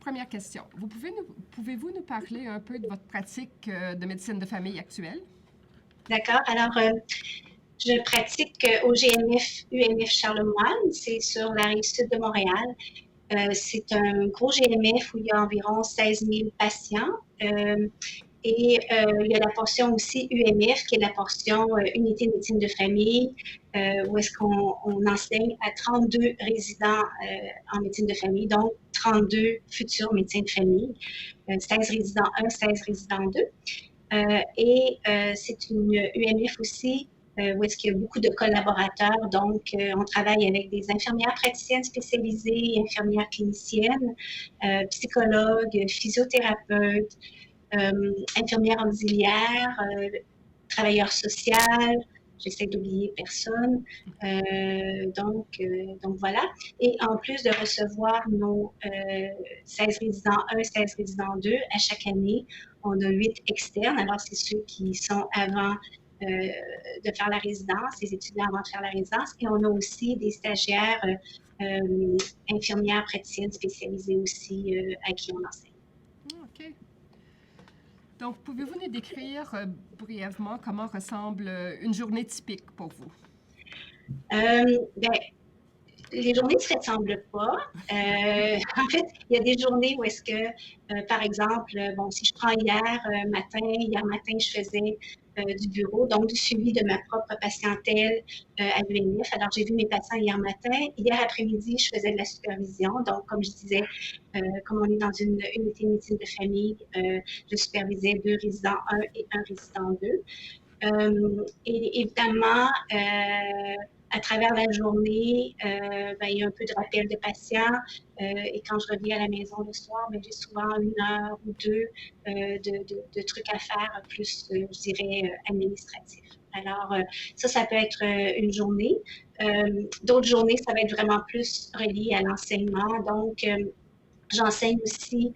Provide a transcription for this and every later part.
première question. Pouvez-vous nous parler un peu de votre pratique de médecine de famille actuelle? D'accord. Alors, je pratique au GMF UMF Charlemagne, c'est sur la rive sud de Montréal. C'est un gros GMF où il y a environ 16 000 patients. Il y a la portion aussi UMF, qui est la portion Unité de médecine de famille, où est-ce qu'on enseigne à 32 résidents en médecine de famille, donc 32 futurs médecins de famille, 16 résidents 1, 16 résidents 2. C'est une UMF aussi où est-ce qu'il y a beaucoup de collaborateurs. Donc, on travaille avec des infirmières praticiennes spécialisées, infirmières cliniciennes, psychologues, physiothérapeutes, infirmières auxiliaires, travailleurs sociaux. J'essaie d'oublier personne. Donc voilà. Et en plus de recevoir nos 16 résidents 1, 16 résidents 2 à chaque année, on a 8 externes. Alors, c'est ceux qui sont avant de faire la résidence, les étudiants avant de faire la résidence. Et on a aussi des stagiaires infirmières praticiennes spécialisées aussi à qui on enseigne. OK. Donc, pouvez-vous nous décrire brièvement comment ressemble une journée typique pour vous? Les journées ne se ressemblent pas. En fait, il y a des journées où est-ce que, par exemple, bon, si je prends hier matin, je faisais du bureau, donc du suivi de ma propre patientèle à l'UNF. Alors, j'ai vu mes patients hier matin. Hier après-midi, je faisais de la supervision. Donc, comme je disais, comme on est dans une unité de médecine de famille, je supervisais 2 résidents 1 et 1 résident 2. Et évidemment, à travers la journée, il y a un peu de rappel de patients. Et quand je reviens à la maison le soir, j'ai souvent 1 heure ou 2 de trucs à faire, plus, je dirais, administratifs. Alors, ça peut être une journée. D'autres journées, ça va être vraiment plus relié à l'enseignement. Donc, j'enseigne aussi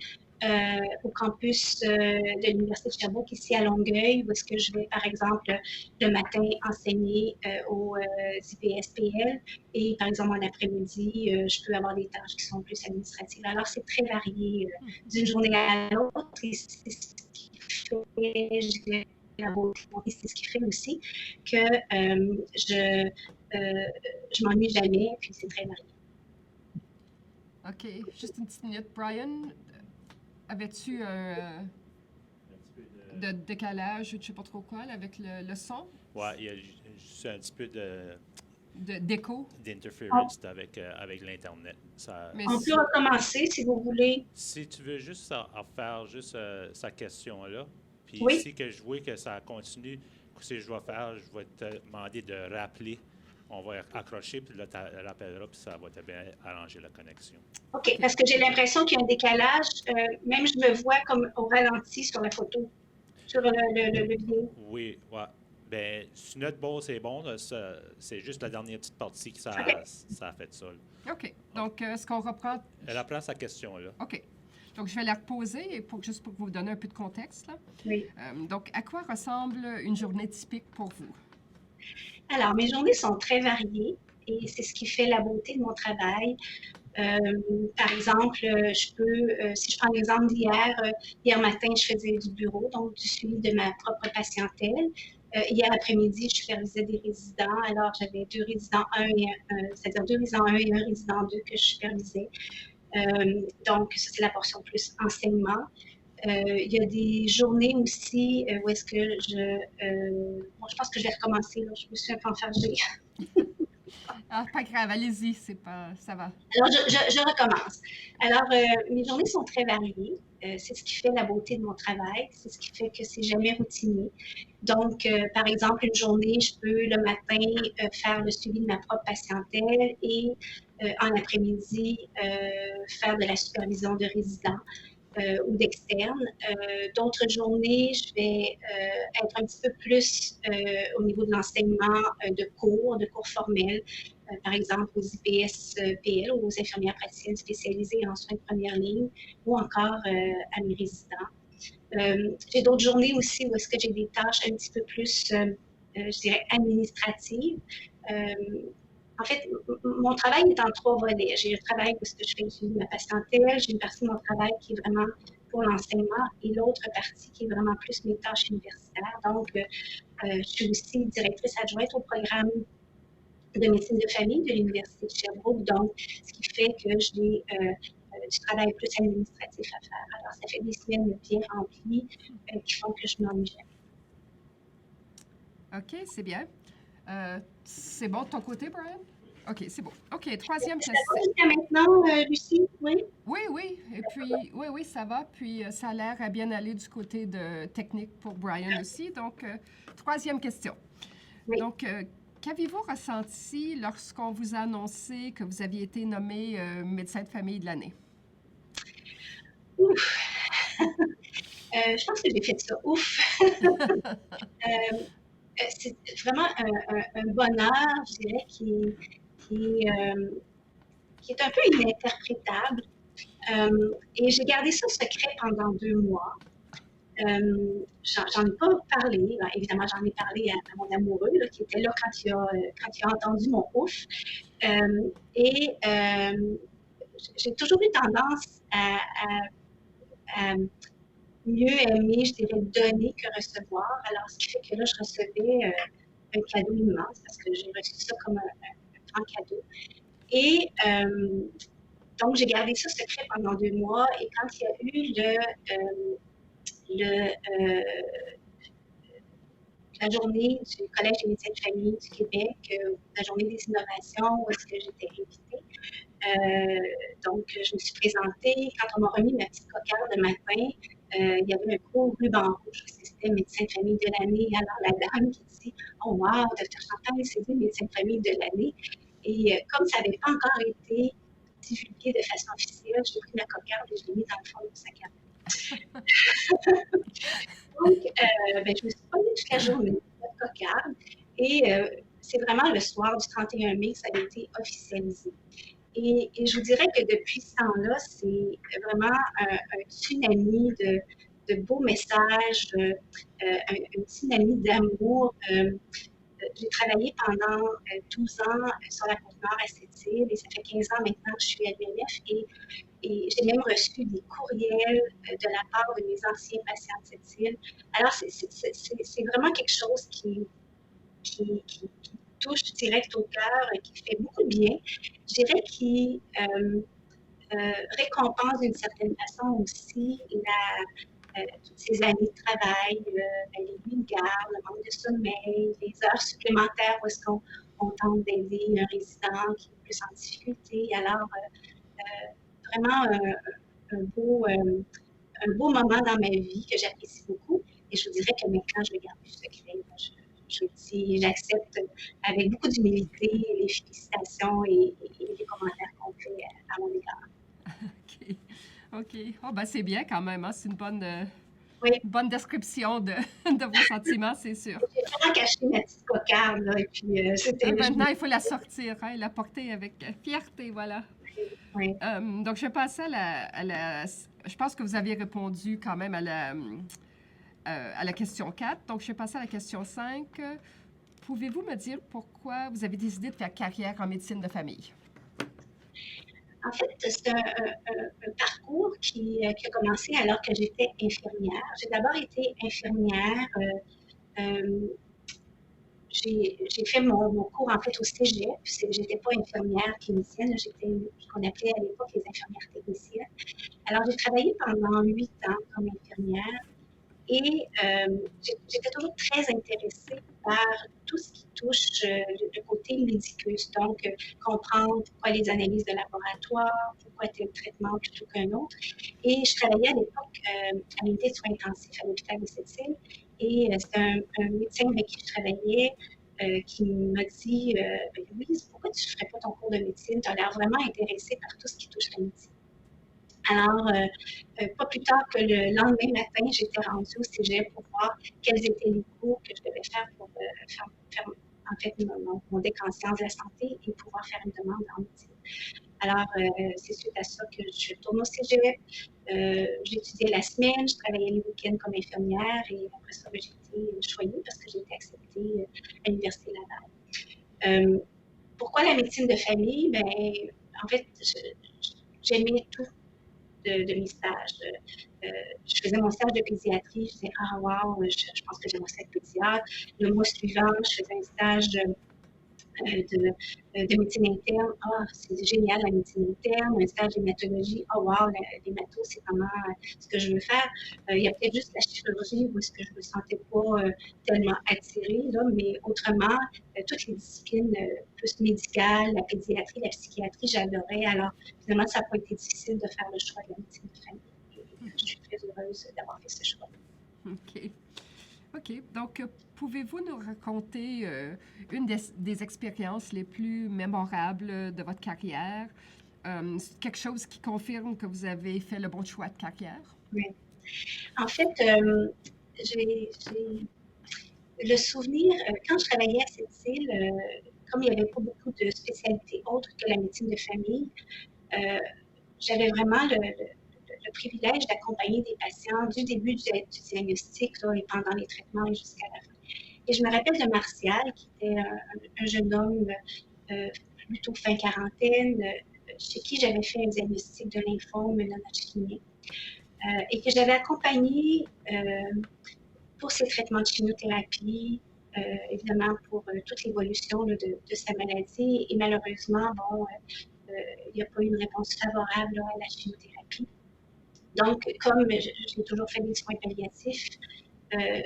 au campus de l'Université de Sherbrooke, ici à Longueuil, où est-ce que je vais, par exemple, le matin enseigner aux IPSPL et, par exemple, en après-midi, je peux avoir des tâches qui sont plus administratives. Alors, c'est très varié d'une journée à l'autre et c'est ce qui fait, je dirais, la beauté. C'est ce qui fait aussi que je m'ennuie jamais, puis c'est très varié. OK. Juste une petite minute. Brian, avais-tu un de décalage, je ne sais pas trop quoi, là, avec le son? Oui, il y a juste un petit peu d'écho? D'interference avec l'Internet. On peut recommencer si vous voulez. Si tu veux juste faire juste sa question-là, puis oui. Si que je vois que ça continue, ce que je vais faire, je vais te demander de rappeler. On va accrocher, puis là, tu rappelleras, puis ça va te bien arranger la connexion. OK, parce que j'ai l'impression qu'il y a un décalage. Même je me vois comme au ralenti sur la photo, sur le vidéo. Oui, ouais. Ben, sur notre bord, c'est bon. C'est juste la dernière petite partie que ça a fait ça. Là. OK. Donc, est-ce qu'on reprend? Elle reprend sa question, là. OK. Donc, je vais la reposer juste pour vous donner un peu de contexte. Là. Oui. Donc, à quoi ressemble une journée typique pour vous? Alors, mes journées sont très variées et c'est ce qui fait la beauté de mon travail. Par exemple, si je prends l'exemple d'hier, hier matin, je faisais du bureau, donc du suivi de ma propre patientèle. Hier après-midi, je supervisais des résidents. Alors, j'avais 2 résidents 1 c'est-à-dire 2 résidents 1 et 1 résident 2 que je supervisais. Donc, ça, c'est la portion plus enseignement. Il y a des journées aussi où est-ce que je pense que je vais recommencer. Là. Je me suis un peu enfargée. Ah, pas grave, allez-y, ça va. Alors, je recommence. Alors, mes journées sont très variées. C'est ce qui fait la beauté de mon travail. C'est ce qui fait que c'est jamais routinier. Donc, par exemple, une journée, je peux le matin faire le suivi de ma propre patientèle et en après-midi, faire de la supervision de résidents. Ou d'externes. D'autres journées, je vais être un petit peu plus au niveau de l'enseignement de cours formels, par exemple aux IPSPL ou aux infirmières praticiennes spécialisées en soins de première ligne ou encore à mes résidents. J'ai d'autres journées aussi où est-ce que j'ai des tâches un petit peu plus, je dirais, administratives. en fait, mon travail est en 3 volets. J'ai le travail où je fais ma patientèle, j'ai une partie de mon travail qui est vraiment pour l'enseignement et l'autre partie qui est vraiment plus mes tâches universitaires. Donc, je suis aussi directrice adjointe au programme de médecine de famille de l'Université de Sherbrooke, donc ce qui fait que j'ai du travail plus administratif à faire. Alors, ça fait des semaines bien remplies qui font que je m'ennuie jamais. OK, c'est bien. C'est bon de ton côté, Brian? OK, c'est bon. OK, troisième Ça question. va jusqu'à maintenant, Lucie? Oui? Oui, oui. Et puis, oui, ça va. Puis, ça a l'air à bien aller du côté de technique pour Brian aussi. Donc, troisième question. Oui. Donc, qu'avez-vous ressenti lorsqu'on vous a annoncé que vous aviez été nommé médecin de famille de l'année? Ouf! Je pense que j'ai fait ça. Ouf! C'est vraiment un bonheur, je dirais, qui est un peu ininterprétable. Et j'ai gardé ça secret pendant 2 mois. J'en ai pas parlé. Ben, évidemment, j'en ai parlé à mon amoureux là, qui était là quand il a entendu mon ouf. Et j'ai toujours eu tendance à mieux aimer, je dirais, donner que recevoir. Alors, ce qui fait que là, je recevais un cadeau immense parce que j'ai reçu ça comme un grand cadeau. Et donc, j'ai gardé ça secret pendant 2 mois. Et quand il y a eu la journée du Collège des médecins de famille du Québec, la journée des innovations, où est-ce que j'étais invitée. Donc, je me suis présentée. Quand on m'a remis ma petite cocarde le matin, il y avait un gros ruban rouge. C'était médecin de famille de l'année. Alors, la dame qui dit « Oh wow, Dr. Chantal, c'est dit médecin de famille de l'année. » Et comme ça n'avait pas encore été divulgué de façon officielle, j'ai pris ma cocarde et je l'ai mise dans le fond de sac à main. Donc, je me suis promenée toute la journée, cette cocarde, et c'est vraiment le soir du 31 mai que ça a été officialisé. Et je vous dirais que depuis ce temps-là, c'est vraiment un tsunami de beaux messages, un tsunami d'amour. J'ai travaillé pendant 12 ans sur la Côte-Nord à Sept-Îles et ça fait 15 ans maintenant que je suis à l'UNF et j'ai même reçu des courriels de la part de mes anciens patients de Sept-Îles. Alors, c'est vraiment quelque chose qui touche direct au cœur, qui fait beaucoup de bien. Je dirais qui récompense d'une certaine façon aussi toutes ces années de travail, les nuits de garde, le manque de sommeil, les heures supplémentaires où est-ce qu'on tente d'aider un résident qui est plus en difficulté. Alors, vraiment un beau moment dans ma vie que j'apprécie beaucoup. Et je vous dirais que maintenant, je le garde plus secret. J'accepte avec beaucoup d'humilité les félicitations et les commentaires qu'on fait à mon égard. OK. Oh, ben c'est bien quand même. Hein? C'est une oui. bonne description de vos sentiments, c'est sûr. J'ai vraiment caché ma petite cocarde. Là, et puis, maintenant, il faut la sortir, hein, la porter avec fierté, voilà. Oui. Donc, je vais passer à la... Je pense que vous aviez répondu quand même à la question 4. Donc, je vais passer à la question 5. Pouvez-vous me dire pourquoi vous avez décidé de faire carrière en médecine de famille? En fait, c'est un parcours qui a commencé alors que j'étais infirmière. J'ai d'abord été infirmière. J'ai fait mon cours en fait au cégep. J'étais pas infirmière clinicienne, j'étais ce qu'on appelait à l'époque les infirmières techniciennes. Alors, j'ai travaillé pendant 8 ans comme infirmière. Et j'étais toujours très intéressée par tout ce qui touche le côté médicus. Donc, comprendre pourquoi les analyses de laboratoire, pourquoi tel traitement plutôt qu'un autre. Et je travaillais à l'époque à l'unité de soins intensifs à l'hôpital de Sept-Îles. Et c'est un médecin avec qui je travaillais qui m'a dit Louise, pourquoi tu ne ferais pas ton cours de médecine? Tu as l'air vraiment intéressée par tout ce qui touche la médecine. Alors, pas plus tard que le lendemain matin, j'étais rendue au cégep pour voir quels étaient les cours que je devais faire pour faire en fait mon DEC en sciences de la santé et pouvoir faire une demande en médecine. Alors, c'est suite à ça que je retourne au cégep. J'étudiais la semaine, je travaillais les week-ends comme infirmière et après ça, j'ai été choyée parce que j'ai été acceptée à l'Université Laval. pourquoi la médecine de famille? Ben, en fait, j'aimais tout de mes stages. Je faisais mon stage de pédiatrie, je disais, ah wow, je pense que j'aimerais être pédiatre. Le mois suivant, je faisais un stage de médecine interne. Ah, c'est génial la médecine interne, un stage d'hématologie. Oh wow, l'hémato, c'est vraiment ce que je veux faire. Il y a peut-être juste la chirurgie où est-ce que je ne me sentais pas tellement attirée, là, mais autrement, toutes les disciplines plus médicales, la pédiatrie, la psychiatrie, j'adorais. Alors, finalement, ça n'a pas été difficile de faire le choix de la médecine de famille. Et je suis très heureuse d'avoir fait ce choix. OK. OK. Donc, pouvez-vous nous raconter une des expériences les plus mémorables de votre carrière? Quelque chose qui confirme que vous avez fait le bon choix de carrière? Oui. En fait, j'ai le souvenir, quand je travaillais à cette île, comme il n'y avait pas beaucoup de spécialités autres que la médecine de famille, j'avais vraiment le privilège d'accompagner des patients du début du diagnostic là, et pendant les traitements et jusqu'à la fin. Et je me rappelle de Martial, qui était un jeune homme plutôt fin quarantaine, chez qui j'avais fait un diagnostic de lymphome non-Hodgkinien et que j'avais accompagné pour ses traitements de chimiothérapie, évidemment pour toute l'évolution de sa maladie. Et malheureusement, bon, il n'y a pas eu une réponse favorable à la chimiothérapie. Donc, comme j'ai toujours fait des soins palliatifs,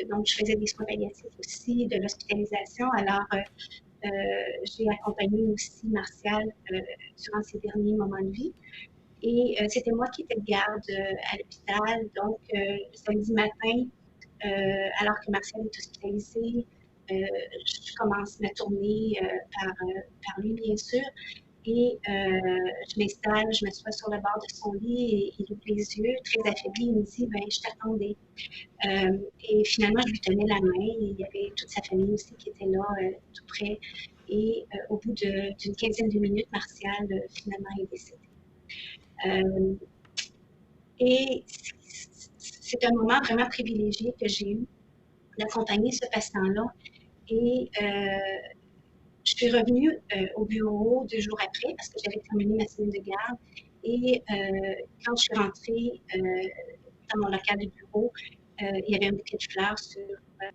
donc je faisais des soins palliatifs aussi, de l'hospitalisation. Alors, j'ai accompagné aussi Martial durant ses derniers moments de vie. Et c'était moi qui étais de garde à l'hôpital. Donc, le samedi matin, alors que Martial est hospitalisé, je commence ma tournée par lui, bien sûr. Et je m'installe, je m'assois sur le bord de son lit et il ouvre les yeux, très affaibli. Il me dit, ben, je t'attendais. Et finalement, je lui tenais la main. Et il y avait toute sa famille aussi qui était là, tout près. Et au bout d'une quinzaine de minutes, Martial, finalement, est décédé. Et c'est un moment vraiment privilégié que j'ai eu d'accompagner ce patient-là. Et je suis revenue au bureau 2 jours après parce que j'avais terminé ma semaine de garde. Et quand je suis rentrée dans mon local de bureau, il y avait un bouquet de fleurs sur ma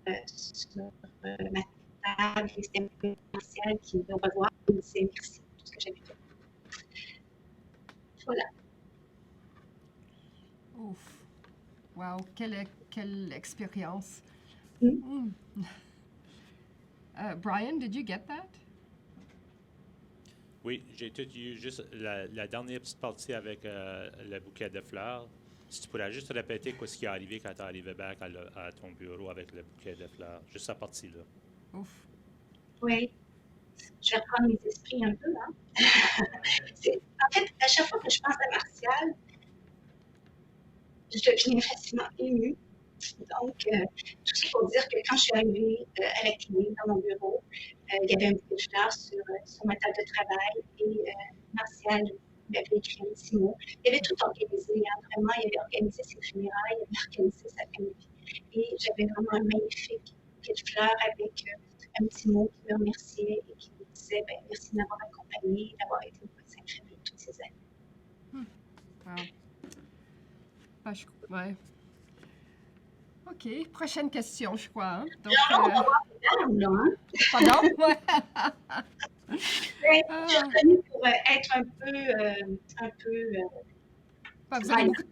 table. Et c'était Martial qui me revoit et me disait merci pour tout ce que j'avais fait. Voilà. Ouf. Wow, quelle expérience. Brian, did you get that? Oui, j'ai tout eu juste la dernière petite partie avec le bouquet de fleurs. Si tu pourrais juste répéter ce qui est arrivé quand tu es arrivé back à ton bureau avec le bouquet de fleurs. Juste cette partie-là. Ouf. Oui. Je vais reprendre mes esprits un peu. Hein? En fait, à chaque fois que je pense à Martial, je deviens facilement émue. Donc, tout ça pour dire que quand je suis arrivée à la clinique, dans mon bureau, il y avait un bouquet de fleurs sur ma table de travail et Martial m'avait écrit un petit mot. Il avait tout organisé, hein, vraiment, il avait organisé ses funérailles, il avait organisé sa famille. Et j'avais vraiment un magnifique bouquet de fleurs avec un petit mot qui me remerciait et qui me disait ben, merci de m'avoir accompagné et d'avoir été une médecin de famille toutes ces années. Wow. Ouais. OK. Prochaine question, je crois. Hein? Donc, on va voir les larmes, là. Hein? Pardon? Je suis reconnue pour être un peu vous êtes beaucoup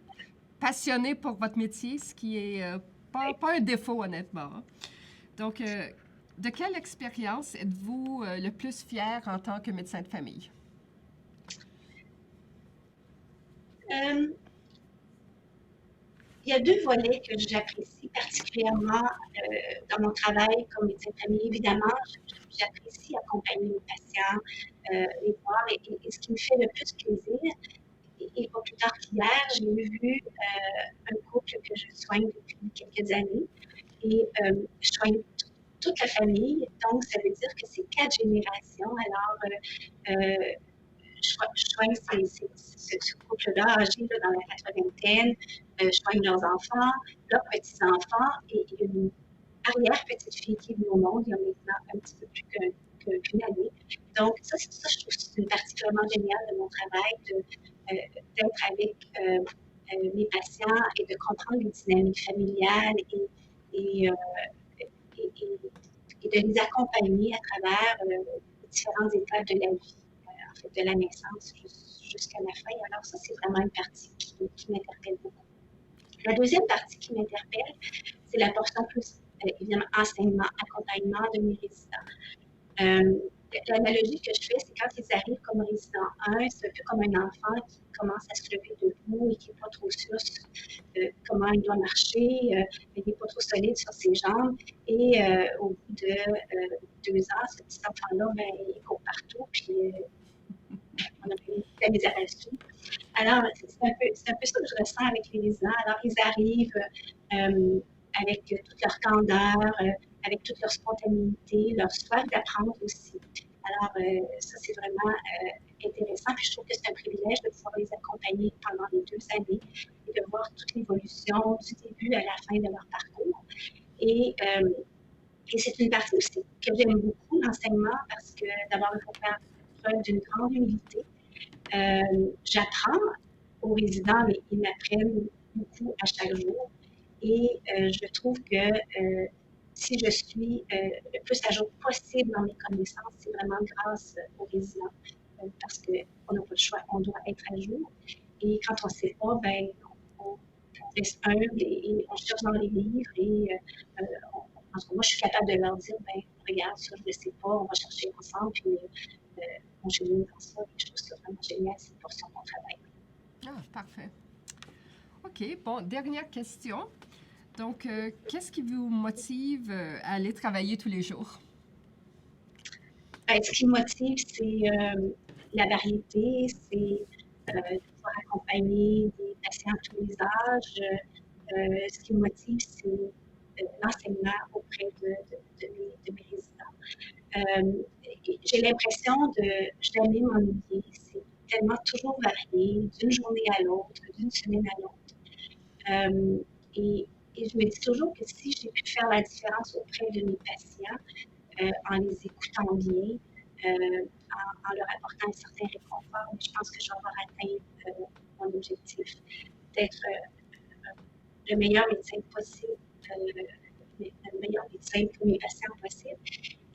passionné pour votre métier, ce qui est pas un défaut, honnêtement. Hein? Donc, de quelle expérience êtes-vous le plus fier en tant que médecin de famille? Il y a 2 volets que j'apprécie particulièrement dans mon travail comme médecin de famille. Évidemment, j'apprécie accompagner les patients, les voir. Et ce qui me fait le plus plaisir, et pas plus tard qu'hier, j'ai vu un couple que je soigne depuis quelques années. Et je soigne toute la famille. Donc, ça veut dire que c'est 4 générations. Alors, je soigne ce couple-là âgé dans la 80e. Je soigne leurs enfants, leurs petits-enfants et une arrière-petite-fille qui est venue au monde il y a maintenant un petit peu plus qu'une année. Donc, ça, je trouve que c'est une partie vraiment géniale de mon travail, d'être avec mes patients et de comprendre les dynamiques familiales et, et de les accompagner à travers les différentes étapes de la vie, en fait, de la naissance jusqu'à la fin. Alors ça, c'est vraiment une partie qui m'interpelle beaucoup. La deuxième partie qui m'interpelle, c'est la portion plus, évidemment, enseignement, accompagnement de mes résidents. L'analogie que je fais, c'est quand ils arrivent comme résident 1, c'est un peu comme un enfant qui commence à se lever debout et qui n'est pas trop sûr comment il doit marcher, il n'est pas trop solide sur ses jambes. Et au bout de 2 ans, ce petit enfant-là, il court partout, puis on a eu la misère à le suivre. Alors, c'est un peu ça que je ressens avec les résidents. Alors, ils arrivent avec toute leur candeur, avec toute leur spontanéité, leur soif d'apprendre aussi. Alors, ça, c'est vraiment intéressant. Puis je trouve que c'est un privilège de pouvoir les accompagner pendant les 2 années et de voir toute l'évolution du début à la fin de leur parcours. Et c'est une partie aussi que j'aime beaucoup, l'enseignement, parce que d'abord, il faut faire preuve d'une grande humilité. J'apprends aux résidents, mais ils m'apprennent beaucoup à chaque jour. Et je trouve que si je suis le plus à jour possible dans mes connaissances, c'est vraiment grâce aux résidents, parce qu'on n'a pas le choix, on doit être à jour. Et quand on ne sait pas, ben, on reste humble et on cherche dans les livres. Et en tout cas, moi, je suis capable de leur dire, ben, regarde, ça, je ne sais pas, on va chercher ensemble. Puis, on génie dans ça. Et je trouve ça vraiment génial, cette portion de mon travail. Ah, parfait. OK, bon, dernière question. Donc, qu'est-ce qui vous motive à aller travailler tous les jours? Ben, ce qui me motive, c'est la variété, c'est de pouvoir accompagner des patients à tous les âges. Ce qui me motive, c'est l'enseignement auprès de mes résidents. J'ai l'impression de jamais m'ennuyer. C'est tellement toujours varié, d'une journée à l'autre, d'une semaine à l'autre. Et je me dis toujours que si j'ai pu faire la différence auprès de mes patients, en les écoutant bien, en leur apportant un certain réconfort, je pense que je vais avoir atteint mon objectif d'être le meilleur médecin possible, le meilleur médecin pour mes patients possible.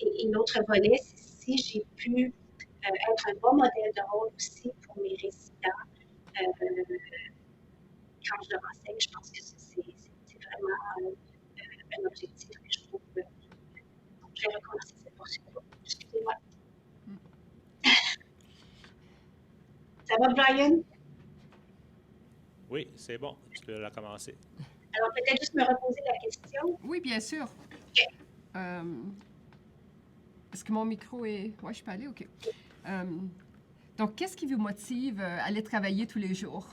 Et l'autre volet, c'est si j'ai pu être un bon modèle de rôle aussi pour mes résidents quand je leur enseigne. Je pense que c'est vraiment un objectif que je trouve. Je vais recommencer cette portion-là. Excusez-moi. Ça va, Brian? Oui, c'est bon. Tu peux la commencer. Alors, peut-être juste me reposer la question. Oui, bien sûr. OK. Est-ce que mon micro est... Oui, je peux aller? OK. Donc, qu'est-ce qui vous motive à aller travailler tous les jours?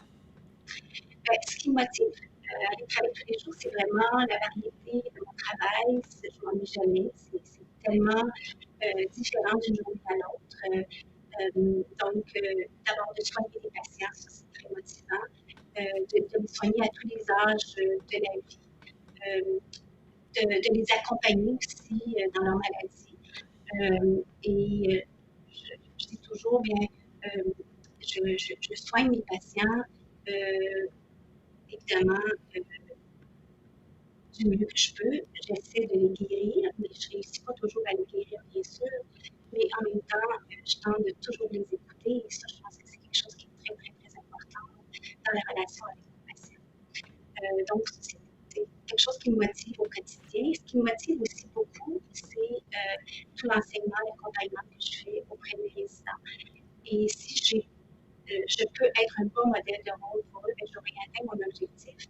Ben, ce qui me motive à aller travailler tous les jours, c'est vraiment la variété de mon travail. Je ne m'ennuie jamais. C'est tellement différent d'une journée à l'autre. Donc, d'abord, de soigner les patients, ça, c'est très motivant. De les soigner à tous les âges de la vie. De les accompagner aussi dans leur maladie. Et je dis toujours, bien, je soigne mes patients, évidemment, du mieux que je peux. J'essaie de les guérir, mais je ne réussis pas toujours à les guérir, bien sûr. Mais en même temps, je tente de toujours les écouter. Et ça, je pense que c'est quelque chose qui est très, très, très important dans la relation avec les patients. Donc, c'est quelque chose qui me motive au quotidien. Ce qui me motive aussi beaucoup, c'est tout l'enseignement, l'accompagnement que je fais auprès des résidents. Et si je peux être un bon modèle de rôle pour eux, j'aurai atteint mon objectif.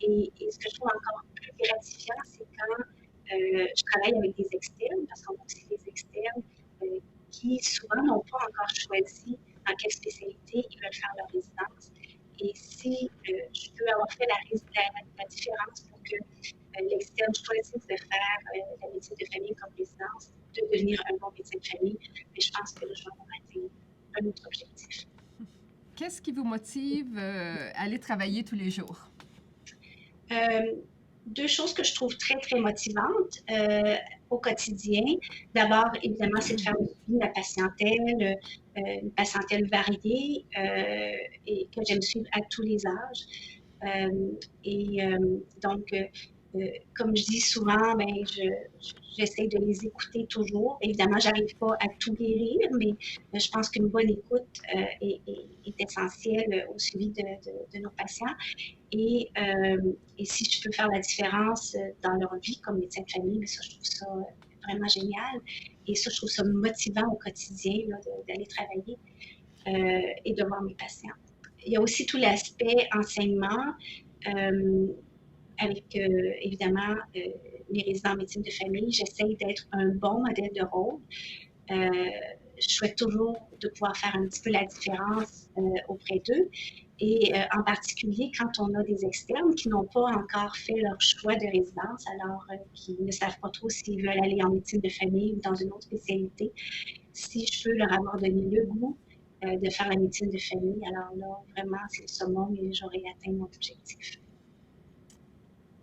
Et ce que je trouve encore plus gratifiant, c'est quand je travaille avec des externes, parce qu'on a aussi des externes qui souvent n'ont pas encore choisi dans quelle spécialité ils veulent faire leur résidence. Et si je peux avoir fait la différence pour que l'externe choisisse de faire la médecine de famille comme résidence, de devenir un bon médecin de famille, mais je pense que je vais avoir atteint un autre objectif. Qu'est-ce qui vous motive à aller travailler tous les jours? deux choses que je trouve très, très motivantes au quotidien. D'abord, évidemment, c'est de faire le suivi de la patientèle, une patientèle variée et que j'aime suivre à tous les âges. Et donc, comme je dis souvent, ben, j'essaie de les écouter toujours. Évidemment, j'arrive pas à tout guérir, mais je pense qu'une bonne écoute est essentielle au suivi de nos patients. Et si je peux faire la différence dans leur vie comme médecin de famille, ça, je trouve ça vraiment génial. Et ça, je trouve ça motivant au quotidien d'aller travailler et de voir mes patients. Il y a aussi tout l'aspect enseignement. Avec évidemment les résidents en médecine de famille, j'essaye d'être un bon modèle de rôle. Je souhaite toujours de pouvoir faire un petit peu la différence auprès d'eux. Et en particulier, quand on a des externes qui n'ont pas encore fait leur choix de résidence, alors qui ne savent pas trop s'ils veulent aller en médecine de famille ou dans une autre spécialité, si je peux leur avoir donné le goût de faire la médecine de famille, alors là, vraiment, c'est le summum et j'aurai atteint mon objectif.